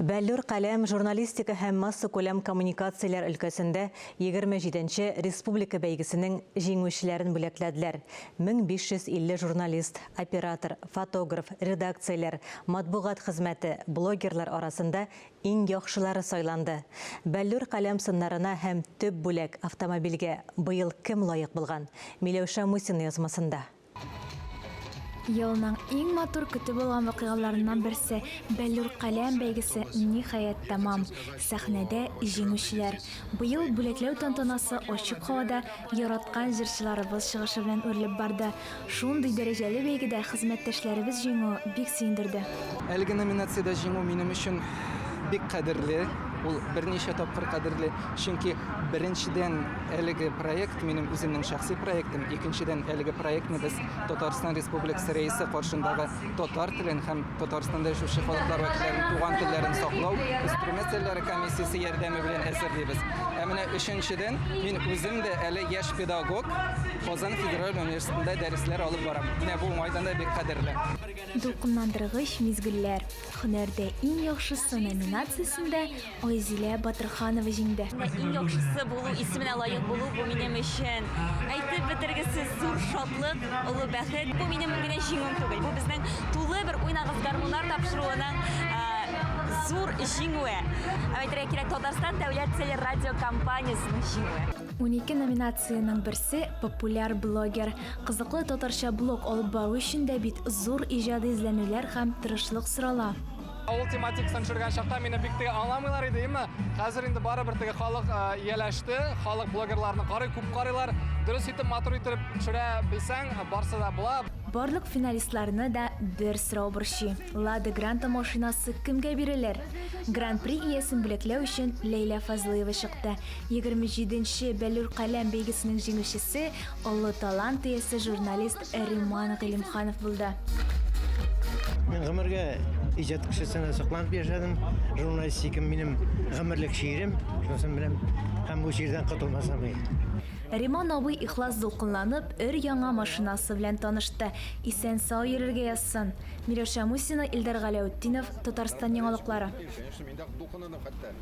Бәллүр каләм журналистика һәм масса күләм коммуникацияләр өлкәсендә 27-нче республика бәйгесенең җиңүчеләрен бүләкләделәр. 1550 журналист, оператор, фотограф, редакцияләр, матбугат хезмәте, блогерлар арасында иң яхшылары сайланды. Бәллүр каләм сыннарына һәм төп бүләк автомобильгә быел кем лайык булган? Миләүшә Мусина язмасында. Елның иң матур көтү булган вакыйгаларыннан берсе Бәллүр каләм бәйгесе ниһаять тәмам. Сәхнәдә җиңүчеләр. Быел бүләкләү тантанасы ачык һавада яраткан җырчыларыбыз чыгышы белән үрелеп барды. Шундый дәрәҗәле бәйгедә хезмәттәшләребез җиңү бик сөендерде. Әлеге номинациядә җиңү минем өчен бик кадерле. Ул берничә тапкыр кадерле, чөнки беренчедән әлеге проект минем үземнең шәхси проектым, икенчедән әлеге проектны без Татарстан Республикасы рәисе каршындагы татар телен һәм Татарстанда яшәүче халыклар вәкилләренең туган телләрен саклау үстерү мәсьәләләре комиссиясе ярдәме белән әзерлибез. Ә менә өченчедән мин үзем дә әле яшь педагог Казан Федераль университетында дәресләр алып барам. Менә бу майданда бик кадерле. Дулкынландыргыч мизгелләр. Һөнәрдә иң яхшысы номинациясендә Айзилә Батырханова җиңде. Иң яхшысы булу, исеменә лаек булу бу минем өчен әйтеп бетергесез зур шатлык, олы бәхет. Бу минем генә җиңүм түгел. Бу безнең тулы бер уйнагыз гармуннар тапшыруының зур җиңүе. Әйтергә кирәк, Татарстан дәүләт телерадио компаниясының җиңүе. 12 номинацияның берсе популяр блогер. Кызыклы татарча блог алып бару өчен дә бит зур иҗади эзләнүләр һәм тырышлык сорала. Ул тематикасын төшергән чакта мине бик тә аңламыйлар иде, әмма хәзер инде барыбер теге халык ияләште, халык блогерларны карый, күп карыйлар. Дөрес итеп матур итеп төшерә белсәң, барсы да була. Барлык финалистларны да бер сорау борчый. Лада Гранта машинасы кемгә бирелер? Гран-при иясен бүләкләү өчен Ләйлә Фазлыева чыкты. 27-нче Бәллүр каләм бәйгесенең җиңүчесе олы талант иясе журналист Риман Галимханов булды. Мен гомергә иҗат кешесенә сакланып яшәдем. Журналистика минем гомерлек шигырем. Шунысын беләм. Һәм бу шигырьдән котылмасам. Риман абый ихлас дулкынланып, өр-яңа машинасы белән танышты. Исән-сау йөрергә язсын. Миләүшә Мусина, Илдар Галәүетдинов, Татарстан яңалыклары.